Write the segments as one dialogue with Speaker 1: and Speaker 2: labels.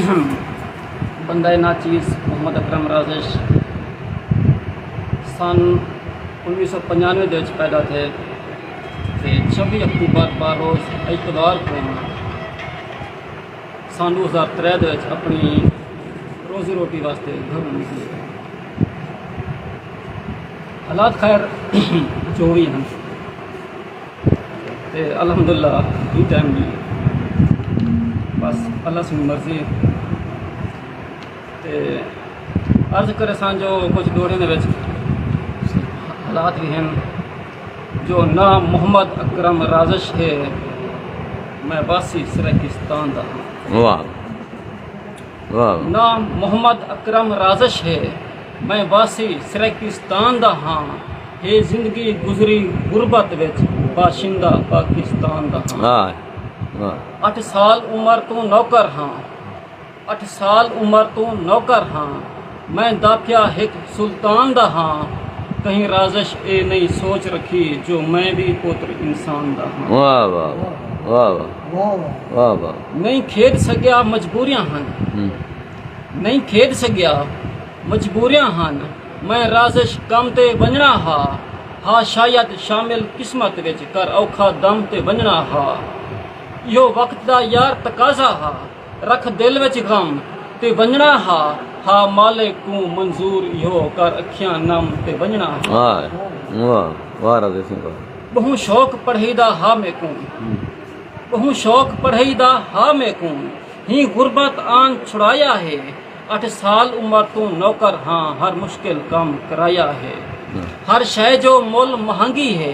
Speaker 1: बंदा नाचीज़ मोहम्मद अकरम राजेश सन 1995 ਦੇ ਵਿੱਚ ਪੈਦਾ थे ਤੇ 26 ਅਕਤੂਬਰ ਬਰੋਜ਼ ਇਤਵਾਰ को सन 2003 ਦੇ ਵਿੱਚ ਆਪਣੀ रोजी रोटी वास्ते घरों निकले। हालात खैर जो भी हैं ते अल्हम्दुलिल्लाह ई टाइम भी बस अल्लाह की मर्जी ते अर्ज करे सन जो कुछ दौरे में हालात भी हैं जो नाम मोहम्मद अकरम राजेश है, मैं वासी सराकिस्तान दा।
Speaker 2: वाह वाह।
Speaker 1: नाम मोहम्मद अकरम राजेश है, मैं वासी सराकिस्तान दा हाँ, ये जिंदगी गुजरी गुरबत विच बाशिंदा पाकिस्तान दा हाँ। 8 साल उम्र तो नौकर हाँ, 8 साल उम्र तो नौकर हाँ, मैं दाफिया एक सुल्तान दा हाँ, कहीं राजेश ए नहीं सोच रखी जो मैं भी पुत्र इंसान दा हाँ।
Speaker 2: वाह वाह वाह वाह वाह।
Speaker 1: नहीं खेद सकिया मजबूरियां हन, नहीं खेद सकिया मजबूरियां हन, मैं राजेश कम ते वंजना हा शायद शामिल किस्मत विच कर औखा दम ते वंजना हा, यो वक्त दा यार तकाजा हा, रख दिल विच गम ते वंजना हा मालिक को मंजूर यो कर अखियां नम ते वंजना हा।
Speaker 2: वाह वाह राजेश सिंह।
Speaker 1: बहु शौक पढ़ई दा हा में को, बहु शौक पढ़ई दा हा में को, ही गुरबत आन छुड़ाया है, 8 साल उम्र तो नौकर हाँ, हर मुश्किल काम कराया है, हर शय जो मुल महंगी है,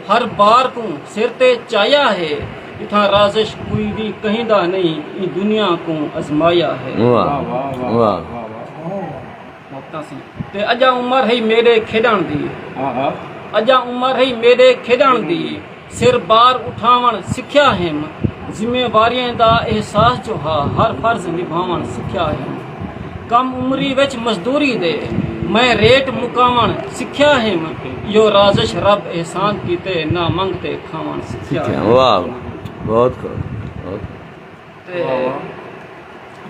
Speaker 1: हर बार को सिर ते चाया है, इथा राजेश कोई भी कहीं दा नहीं, ई दुनिया को आजमाया है।
Speaker 2: वाह वाह।
Speaker 1: ते अजा उम्र है मेरे खेडण दी, अजा उम्र है मेरे खेडण दी, सिर बार उठावन सिख्या है, जिम्मेवारियां दा एहसास जो हा, हर फर्ज निभावन सिख्या है, कम उम्री विच मजदूरी दे मैं रेट मुकावन सिख्या है, यो राजेश रब एहसान कीते ना मंगते खावन सिख्या है।
Speaker 2: वाह बहुत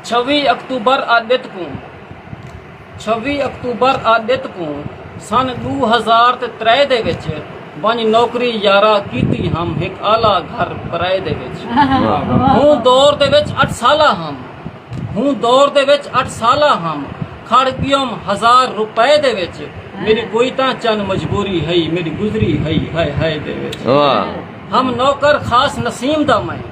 Speaker 1: 26 अक्तूबर आदित को 26 अक्तूबर आदित को सन 2003 दे विच बंज नौकरी यारा कीती हम एक आला घर पराए दे विच, हूँ दौर दे विच 8 साला हम, हूँ दौर दे विच 8 साला हम, खड़ पियम 1000 रुपए दे विच, मेरी कोई तां चंद मजबूरी है, मेरी गुजरी है दे विच। हम नौकर खास नसीम दा मैं,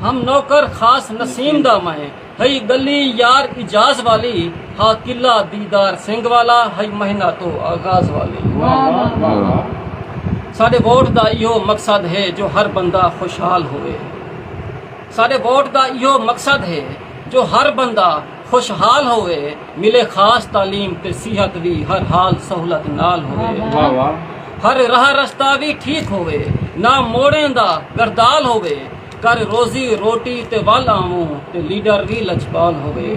Speaker 1: हम नौकर खास नसीम दा मैं, हई गली यार इजाज वाली, हा किला दीदार सिंह वाला, हई महीना तो आगाज वाली। साडे वोट दा इहो मकसद है जो हर बंदा खुशहाल होवे, साडे वोट दा इहो मकसद है जो हर बंदा खुशहाल होवे, मिले खास तालीम ते सेहत भी हर हाल सहूलत नाल होवे, हर राह रस्ता भी ठीक होवे, ना मोड़ें दा गरदाल होवे, कर रोजी रोटी ते वाल आऊं ते लीडर भी लजपाल होवे,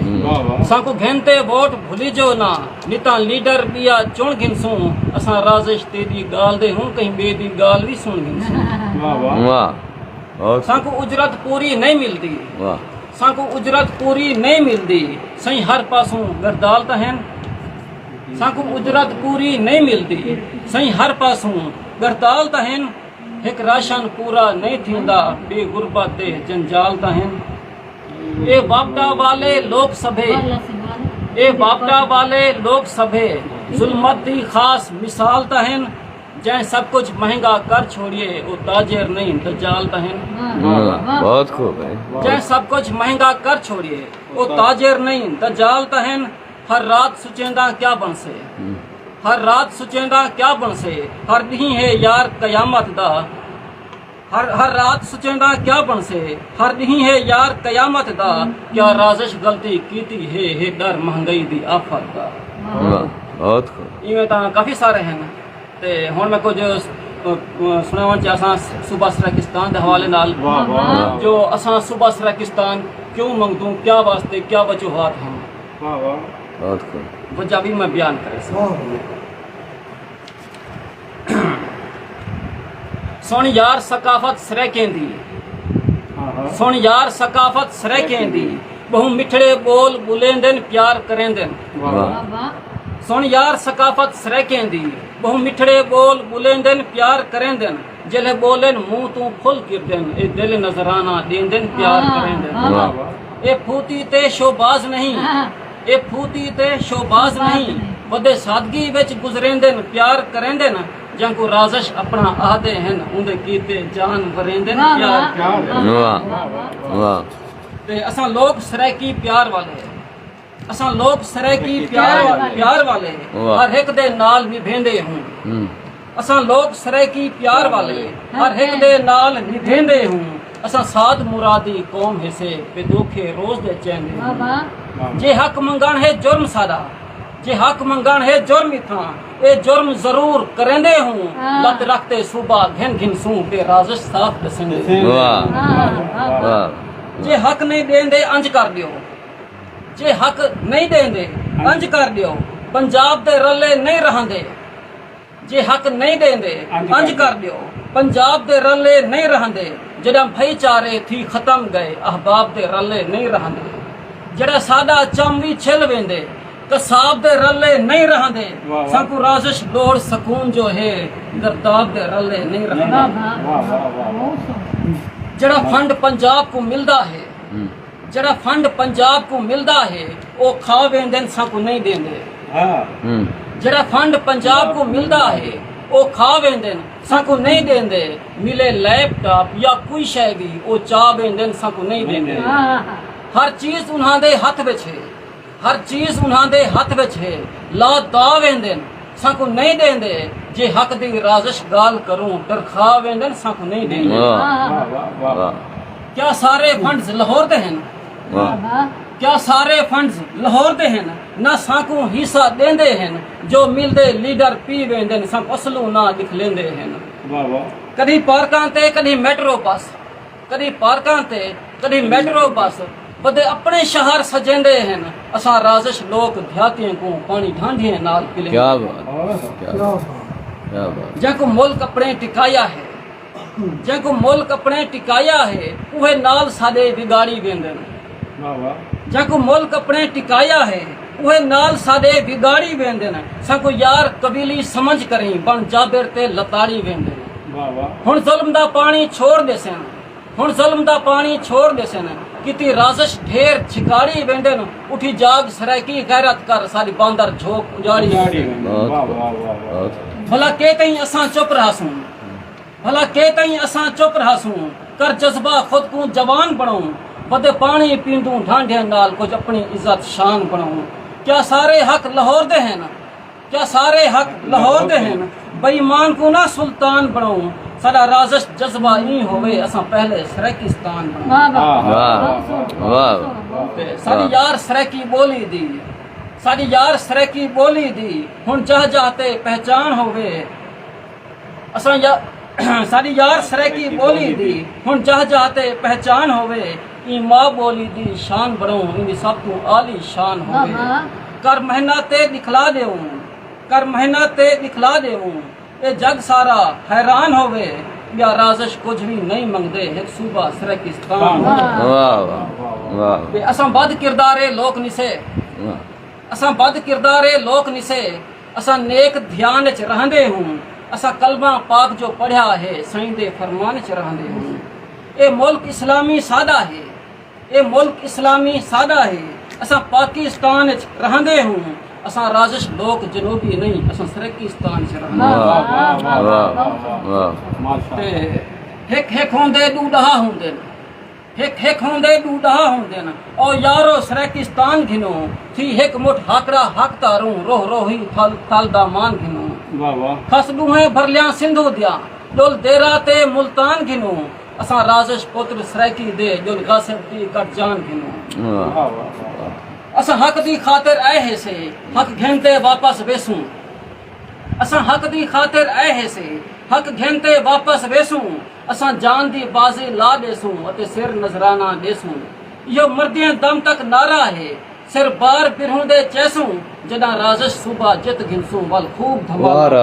Speaker 1: साकू घंटे वोट भूली जो ना, निता लीडर बिया चुन गिनसूं, असां राजेश तेरी गाल दे हूं, कहीं बे दी गाल भी सुन गिनसूं। साकू उजरत पूरी नहीं मिलती, साकू उजरत पूरी नहीं मिलती, सही हर पासों गरदाल तहन, साकू उजरत पूरी नहीं मिलती, सही हर पासों गरदाल तहन, एक राशन पूरा नहीं थींदा, बेगुरबत दे जंजाल तहन, ए बापटा वाले लोग सभे, ए बापटा वाले लोग सभे, जुल्मत दी खास मिसाल तहन, जै सब कुछ महंगा कर छोड़िए, वो ताजिर नहीं दज्जाल तहन।
Speaker 2: बहुत खूब है।
Speaker 1: जै सब कुछ महंगा कर छोड़िए, वो ताजिर नहीं दज्जाल तहन, हर रात सुचेंदा क्या बन से, हर रात सुचेंदा क्या बन से, हर दी है यार कयामत दा, हर रात सुचेंदा क्या बन से, हर दी है यार कयामत दा, क्या राजेश गलती कीती है डर महंगाई दी आफत दा।
Speaker 2: बहुत खूब।
Speaker 1: इवें तां काफ़ी सारे हैं ते हुण मैं कुछ सुनावन चाहां सूबा सराकिस्तान दे हवाले नाल, जो असां सूबा सराकिस्तान क्यों मंगदूं, क्या वास्ते, क्या वजूहात हैं,
Speaker 2: बहुत खूब।
Speaker 1: वजह भी मैं बयान करे सुन यार सकाफत सरेकें दी, सुन यार सकाफत सरेकें दी, बहु मिठड़े बोल बुलेंदन प्यार करेंदन
Speaker 2: वाह
Speaker 1: सुन यार सकाफत सरेकें दी बहु मिठड़े बोल बुलेंदन प्यार करेंदन जले बोलन मुंह तू फुल किरदन ए दिल नजराना देंदन प्यार करेंदन
Speaker 2: वाह
Speaker 1: ए फूती ते शोबाज नहीं ए फूती ते शोबाज नहीं वदे सादगी विच गुजरेंदन प्यार करेंदन जंको राजश अपना आदे हैं उंदे कीते जान वरेंदन प्यार करेंदन
Speaker 2: वाह वाह
Speaker 1: ते असां लोग सराकी प्यार वाले असां लोग सराकी प्यार वाले
Speaker 2: वाह।
Speaker 1: हर एक दे नाल निभेंदे हूं असां लोग सराकी प्यार वाले हर एक दे नाल निभेंदे हूं असां साद मुरादी कौम हिसे पे दुखे रोज दे चेंदे जे हक मंगण है जुर्म सादा जे हक मंगण है जुर्म इथां ए जुर्म जरूर करेंदे हूं लत रखते सुबह घिन घिन सू पे राजश साफ दसेंदे
Speaker 2: वाह वाह
Speaker 1: जे हक नहीं देंदे अंज कर दियो जे हक नहीं देंदे अंज कर दियो पंजाब दे रले नहीं रहंदे जे हक नहीं देंदे अंज कर दियो पंजाब दे रले नहीं रहंदे जड़ा भाईचारे थी खत्म गए अहबाब दे रले नहीं रहंदे जड़ा सादा चमवी छिल वेंदे कसाब दे रले नहीं रहंदे संकु राजिश लोड़ सकून जो है गर्दाब दे रले नहीं रहंदे जड़ा फंड पंजाब को मिलदा है जड़ा फंड पंजाब को मिलदा है वो खा वेंदन संकु नहीं देंदे जड़ा फंड पंजाब को मिलदा है वो खा वेंदन संकु नहीं देंदे मिले लैपटॉप या कोई शय भी वो चा वेंदन संकु नहीं देंदे हर चीज उन्हां दे हथ विच है हर चीज उन्हां दे हथ विच है ला दा वेंदन संकु नहीं देंदे जे हक दी राजिश गाल करूं डरखा वेंदन संकु नहीं देंदे
Speaker 2: वाह
Speaker 1: क्या सारे फंड्स लाहौर दे हैं
Speaker 2: वाह
Speaker 1: क्या सारे फंड्स लाहौर दे हैं ना साकू हिस्सा देंदे हैं जो मिलदे लीडर पी वेंदे संक असलू ना लिख लेंदे हैं कदी पार्कां ते कदी मेट्रो बस कदी पार्कां ते कदी मेट्रो बस बदे अपने शहर सजेंदे हैं असा राजिश लोग ध्यातियों को पानी ढांढिए नाल पिले
Speaker 2: क्या बात क्या बात
Speaker 1: जंको मुल्क अपने टिकाया है जंको मुल्क अपने टिकाया है उहे नाल सादे बिगाड़ी वेंदन जंको मुल्क अपने टिकाया है उहे नाल सादे बिगाड़ी वेंदन संको यार कबीली समझ करी बन जाबिर ते लताड़ी वेंदन हुन जुल्म दा पानी छोड़ देसन हुन जुल्म दा पानी छोड़ देसन किती राजिश ढेर छिकाड़ी वेंदन उठी जाग सराकी गैरत कर सारी बांदर झोक उजाड़ी भला के कहीं असां चुप रहासूं भला के कहीं असां चुप रहासूं कर जज्बा खुद को जवान बनाऊं बदे पानी पींदू ढांढे नाल कुछ अपनी इज्जत शान बनाऊं क्या सारे हक लाहौर दे हैं क्या सारे हक लाहौर दे हैं बेईमान को ना सुल्तान बनाऊं सारा राजिश जज्बा ही होवे असां पहले सराकिस्तान बनाऊं
Speaker 2: वाह
Speaker 1: सारी यार सराकी बोली दी सारी यार सराकी बोली दी हुन जह जाते पहचान होवे असां सारी यार सराकी बोली दी हुन जह जाते पहचान होवे ई मां बोली दी शान बढ़ाऊं इंदी सब तू आली शान होवे कर मेहनत ते दिखला देऊं कर मेहनत ते दिखला देऊं ए जग सारा हैरान होवे या राजिश कुछ भी नहीं मंगदे एक सूबा सराकिस्तान
Speaker 2: वाह
Speaker 1: असां बद किरदारे लोक निसे असां बद किरदारे लोक निसे असां नेक ध्यान च रहंदे हूं असां कलमा पाक जो पढ़िया है साईं दे फरमान च रहंदे हूं ए मुल्क इस्लामी सादा है ए मुल्क इस्लामी सादा है असां पाकिस्तान च रहंदे हूं असां राजिश लोक जनूबी नहीं असां सराकिस्तान च रहंदे ते हिक हिक होंदे दूडहा होंदे हिक हिक होंदे दूडहा होंदे ओ यारो सराकिस्तान घिनो थी हिक मुठ हाकड़ा हक तारूं रोह रोही थल दा मान घिनो खस दुहे भरलिया सिंधु दिया डोल देरा ते मुल्तान घिनो असां राजिश पुत्र सराकी दे डोल गासिब दी कट जान घिनो असां हक दी खातिर आए से हक घेंते वापस वेसूं असां हक दी खातिर आए से हक घेंते वापस वेसूं असां जान दी बाजी ला देसूं अते सिर नजराना देसूं यो मर्दियां दम तक नारा है सिर बार बिरहूं दे चैसूं जदा राजिश सुबह जित घिनसूं वल खूब धमाल